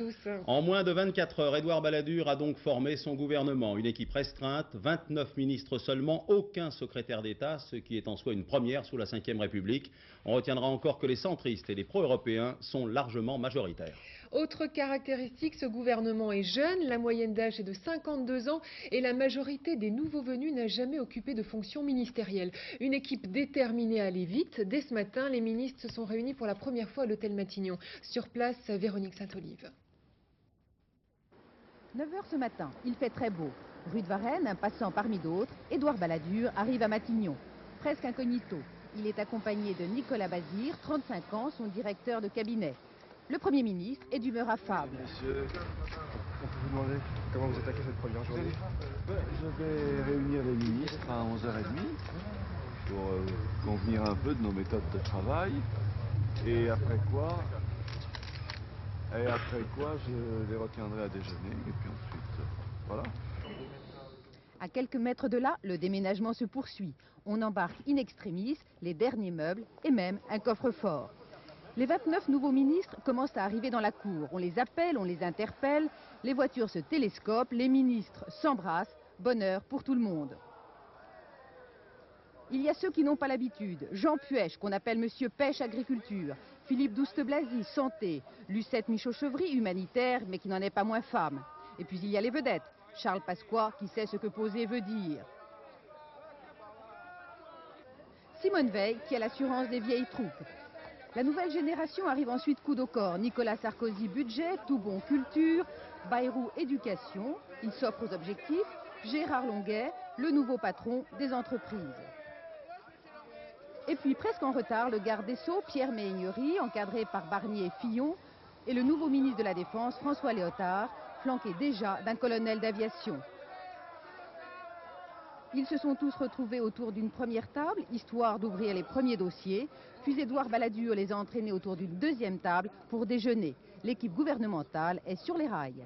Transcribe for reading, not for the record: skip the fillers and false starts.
tous. En moins de 24 heures, Édouard Balladur a donc formé son gouvernement. Une équipe restreinte, 29 ministres seulement, aucun secrétaire d'État, ce qui est en soi une première sous la Ve République. On retiendra encore que les centristes et les pro-européens sont largement majoritaires. Autre caractéristique, ce gouvernement est jeune, la moyenne d'âge est de 52 ans et la majorité des nouveaux venus n'a jamais occupé de fonction ministérielle. Une équipe déterminée à aller vite. Dès ce matin, les ministres se sont réunis pour la première fois à l'hôtel Matignon. Sur place, Véronique Saint-Olive. 9 h ce matin, il fait très beau. Rue de Varennes, un passant parmi d'autres, Édouard Balladur arrive à Matignon. Presque incognito. Il est accompagné de Nicolas Bazir, 35 ans, son directeur de cabinet. Le Premier ministre est d'humeur affable. Monsieur, on peut vous demander comment vous attaquez cette première journée? Je vais réunir les ministres à 11h30 pour convenir un peu de nos méthodes de travail. Et après quoi, je les retiendrai à déjeuner. Et puis ensuite, voilà. À quelques mètres de là, le déménagement se poursuit. On embarque in extremis les derniers meubles et même un coffre-fort. Les 29 nouveaux ministres commencent à arriver dans la cour. On les appelle, on les interpelle, les voitures se télescopent, les ministres s'embrassent. Bonheur pour tout le monde. Il y a ceux qui n'ont pas l'habitude. Jean Puech, qu'on appelle Monsieur Pêche Agriculture. Philippe Douste-Blazy, Santé. Lucette Michaud-Chevry, humanitaire, mais qui n'en est pas moins femme. Et puis il y a les vedettes. Charles Pasqua, qui sait ce que poser veut dire. Simone Veil, qui a l'assurance des vieilles troupes. La nouvelle génération arrive ensuite coup au corps. Nicolas Sarkozy, budget, Toubon, culture, Bayrou, éducation. Il s'offre aux objectifs. Gérard Longuet, le nouveau patron des entreprises. Et puis, presque en retard, le garde des Sceaux, Pierre Méhaignerie, encadré par Barnier et Fillon, et le nouveau ministre de la Défense, François Léotard, flanqué déjà d'un colonel d'aviation. Ils se sont tous retrouvés autour d'une première table, histoire d'ouvrir les premiers dossiers, puis Édouard Balladur les a entraînés autour d'une deuxième table pour déjeuner. L'équipe gouvernementale est sur les rails.